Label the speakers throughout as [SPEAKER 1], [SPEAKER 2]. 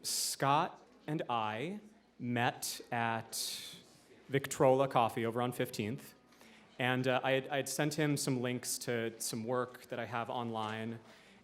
[SPEAKER 1] Scott and I met at Victrola Coffee over on 15th, and I had sent him some links to some work that I have online,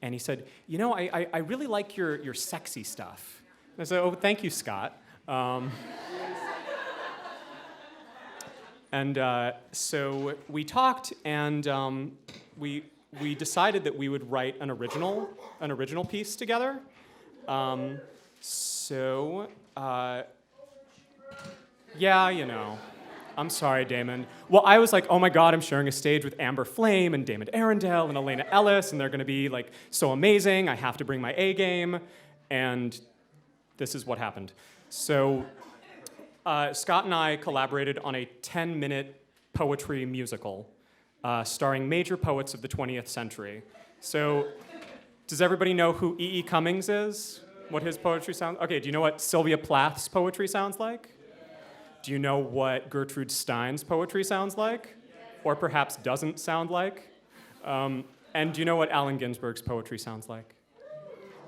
[SPEAKER 1] and he said, you know, I really like your sexy stuff. And I said, oh, thank you, Scott. So we talked, and we decided that we would write an original piece together. Yeah, you know. I'm sorry, Damon. Well, I was like, oh my God, I'm sharing a stage with Amber Flame and Damon Arundel and Elena Ellis, and they're gonna be like so amazing. I have to bring my A game, and this is what happened. So Scott and I collaborated on a 10-minute poetry musical starring major poets of the 20th century. So does everybody know who E.E. Cummings is? What his poetry sounds? Okay, do you know what Sylvia Plath's poetry sounds like? Do you know what Gertrude Stein's poetry sounds like? Or perhaps doesn't sound like? And do you know what Allen Ginsberg's poetry sounds like?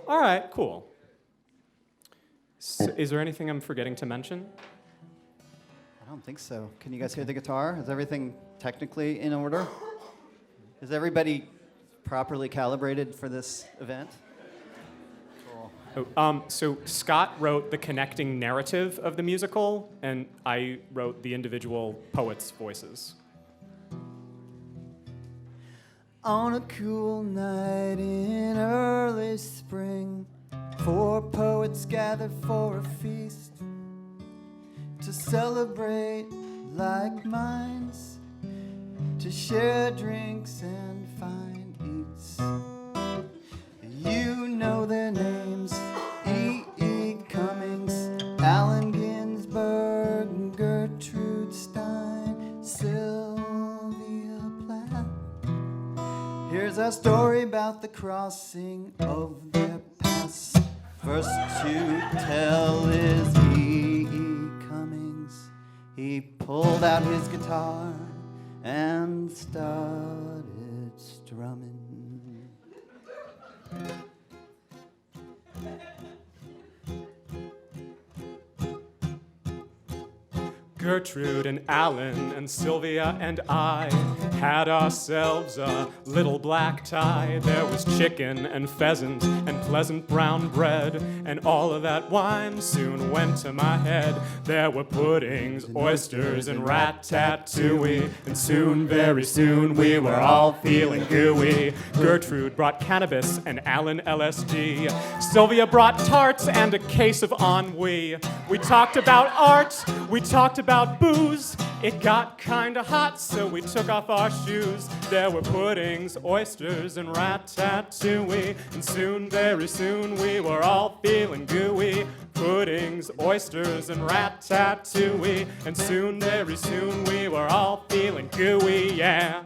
[SPEAKER 1] All right, cool. So, is there anything I'm forgetting to mention?
[SPEAKER 2] I don't think so. Can you guys hear the guitar? Is everything technically in order? Is everybody properly calibrated for this event?
[SPEAKER 1] So Scott wrote the connecting narrative of the musical, and I wrote the individual poets' voices.
[SPEAKER 2] On a cool night in early spring, 4 poets gather for a feast to celebrate like minds, to share drinks and find eats. You know their names: E.E. Cummings, Allen Ginsberg, Gertrude Stein, Sylvia Plath. Here's our story about the crossing of their paths. First to tell is E.E. Cummings. He pulled out his guitar and started strumming.
[SPEAKER 1] Gertrude and Alan and Sylvia and I had ourselves a little black tie. There was chicken and pheasant and pleasant brown bread, and all of that wine soon went to my head. There were puddings, oysters, and rat-tat-tooey, and soon, very soon, we were all feeling gooey. Gertrude brought cannabis and Alan LSD. Sylvia brought tarts and a case of ennui. We talked about art, we talked about booze. It got kinda hot, so we took off our shoes. There were puddings, oysters, and rat-tat-tooey, and soon, very soon, we were all feeling gooey. Puddings, oysters, and rat-tat-tooey, and soon, very soon, we were all feeling gooey, yeah.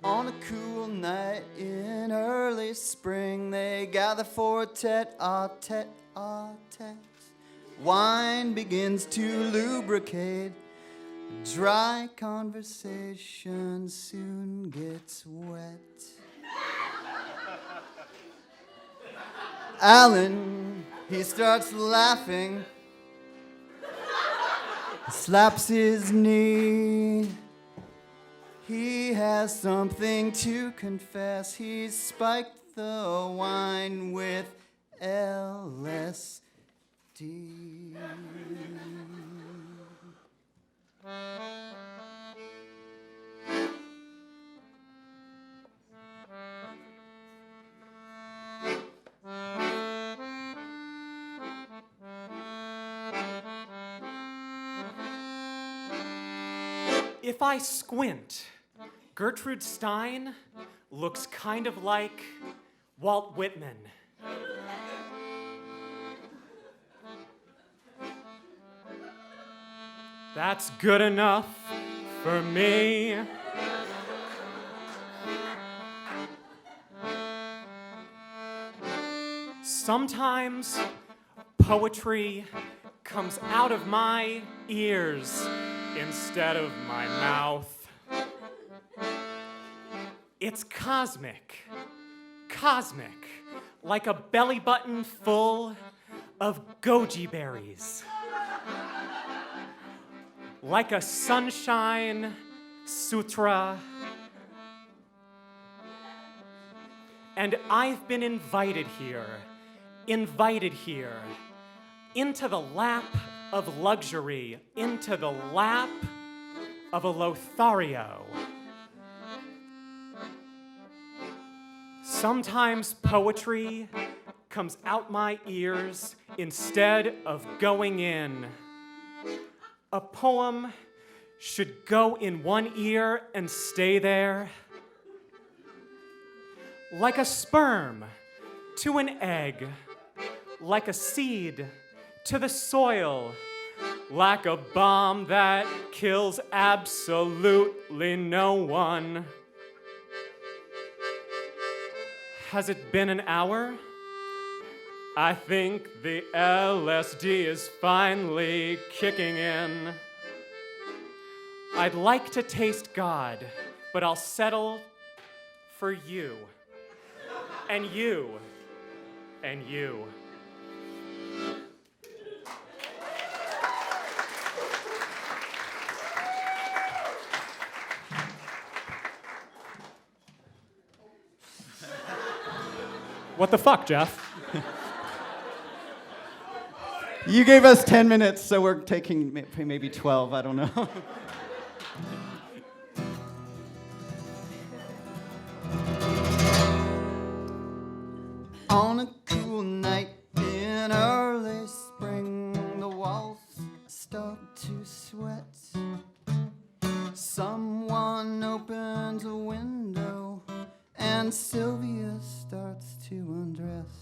[SPEAKER 2] On a cool night in early spring, they gather for a tete-a-tete. Wine begins to lubricate. Dry conversation soon gets wet. Alan, he starts laughing, slaps his knee. He has something to confess. He's spiked the wine with LSD.
[SPEAKER 1] If I squint, Gertrude Stein looks kind of like Walt Whitman. That's good enough for me. Sometimes poetry comes out of my ears instead of my mouth. It's cosmic, like a belly button full of goji berries. Like a sunshine sutra. And I've been invited here, into the lap of luxury, into the lap of a Lothario. Sometimes poetry comes out my ears instead of going in. A poem should go in one ear and stay there. Like a sperm to an egg, like a seed to the soil, like a bomb that kills absolutely no one. Has it been an hour? I think the LSD is finally kicking in. I'd like to taste God, but I'll settle for you. And you. And you. What the fuck, Jeff?
[SPEAKER 2] You gave us 10 minutes, so we're taking maybe 12, I don't know. On a cool night in early spring, the walls start to sweat. Someone opens a window and Sylvia starts to undress.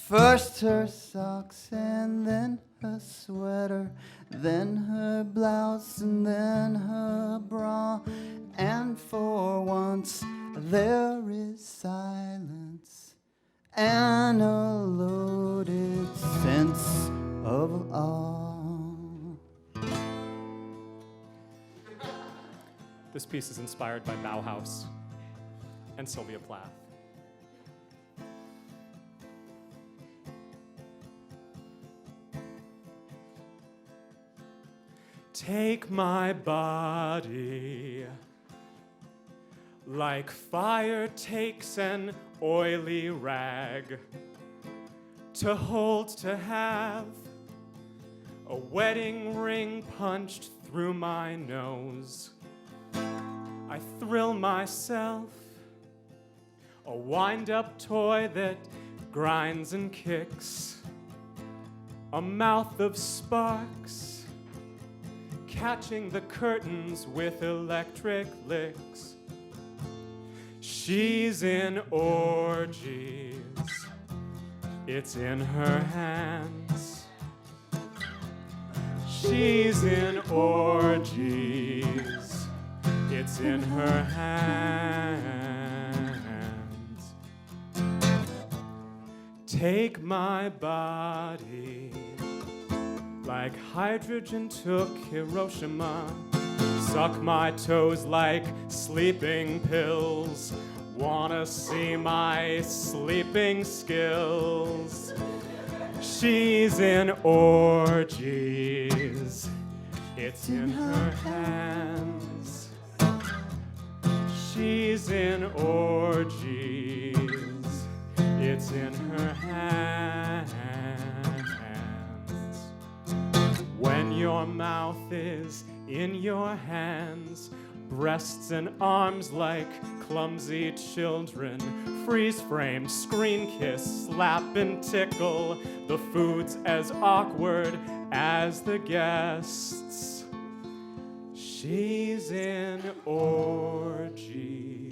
[SPEAKER 2] First her socks and then her sweater, then her blouse and then her bra. And for once there is silence and a loaded sense of awe.
[SPEAKER 1] This piece is inspired by Bauhaus and Sylvia Plath. Take my body like fire takes an oily rag, to hold, to have a wedding ring punched through my nose. I thrill myself, a wind-up toy that grinds and kicks, a mouth of sparks, catching the curtains with electric licks. She's in orgies, it's in her hands. She's in orgies, it's in her hands. Take my body like hydrogen took Hiroshima. Suck my toes like sleeping pills. Wanna see my sleeping skills? She's in orgies, it's in her hands. She's in orgies, it's in her hands. When your mouth is in your hands, breasts and arms like clumsy children, freeze frame, screen kiss, slap and tickle, the food's as awkward as the guests. She's in orgies.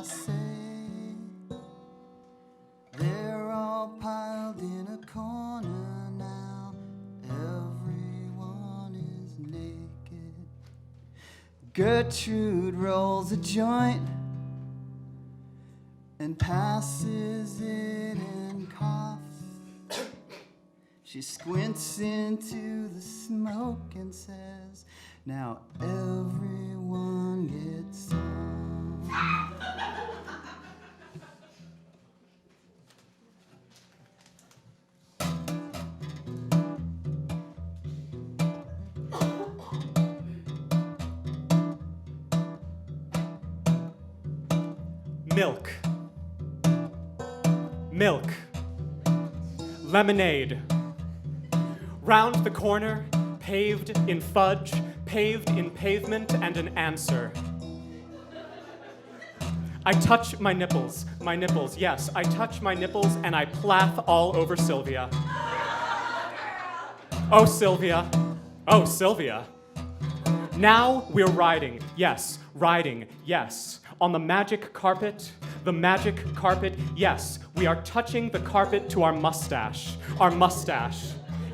[SPEAKER 2] say. They're all piled in a corner now. Everyone is naked. Gertrude rolls a joint and passes it and coughs. She squints into the smoke and says, now everyone gets some.
[SPEAKER 1] Milk. Milk. Lemonade. Round the corner, paved in fudge, paved in pavement, and an answer. I touch my nipples, yes, I touch my nipples and I plath all over Sylvia. Oh, Sylvia. Oh, Sylvia. Now we're riding, yes, on the magic carpet, yes, we are touching the carpet to our mustache.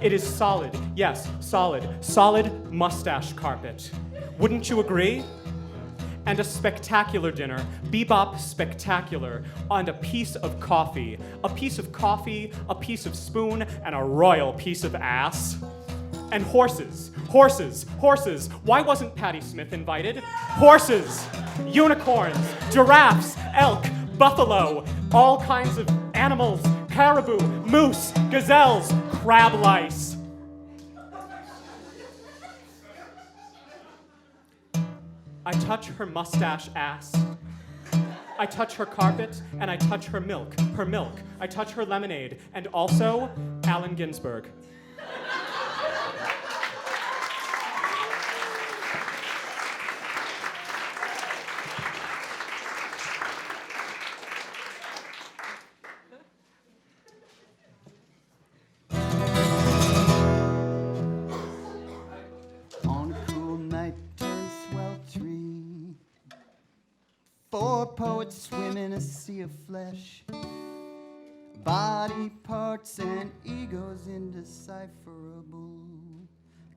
[SPEAKER 1] It is solid, yes, solid mustache carpet. Wouldn't you agree? And a spectacular dinner, bebop spectacular, and a piece of coffee, a piece of spoon, and a royal piece of ass. And horses. Why wasn't Patti Smith invited? Horses, unicorns, giraffes, elk, buffalo, all kinds of animals, caribou, moose, gazelles, crab lice. I touch her mustache ass. I touch her carpet, and I touch her milk. I touch her lemonade, and also Allen Ginsberg.
[SPEAKER 2] Four poets swim in a sea of flesh, body parts and egos indecipherable,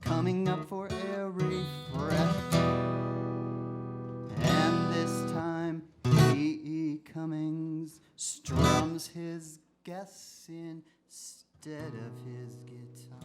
[SPEAKER 2] coming up for air refresh. And this time E.E. Cummings strums his guests instead of his guitar.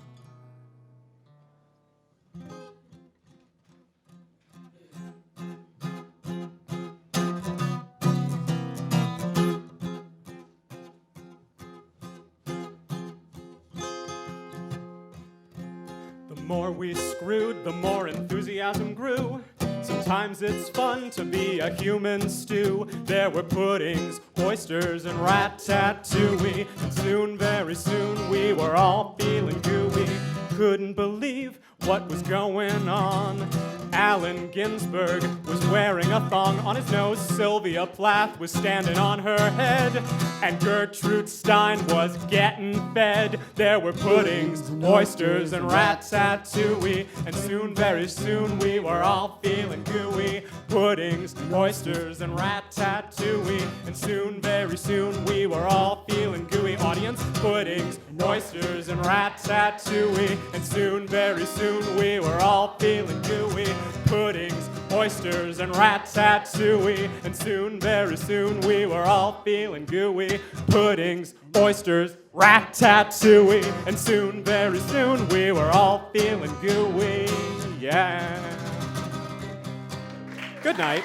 [SPEAKER 1] The more we screwed, the more enthusiasm grew. Sometimes it's fun to be a human stew. There were puddings, oysters, and rat-tat-tooey. And soon, very soon, we were all feeling gooey. Couldn't believe what was going on. Allen Ginsberg was wearing a thong on his nose. Sylvia Plath was standing on her head. And Gertrude Stein was getting fed. There were puddings, oysters, and rat-tat-tooey. And soon, very soon, we were all feeling gooey. Puddings, oysters, and rat-tat-tooey. And soon, very soon, we were all feeling gooey. Audience, puddings, oysters, and rat-tat-tooey. And soon, very soon, we were all feeling gooey. Puddings, oysters, and rat-tat-tooey. And soon, very soon, we were all feeling gooey. Puddings, oysters, rat-tat-tooey. And soon, very soon, we were all feeling gooey. Yeah. Good night.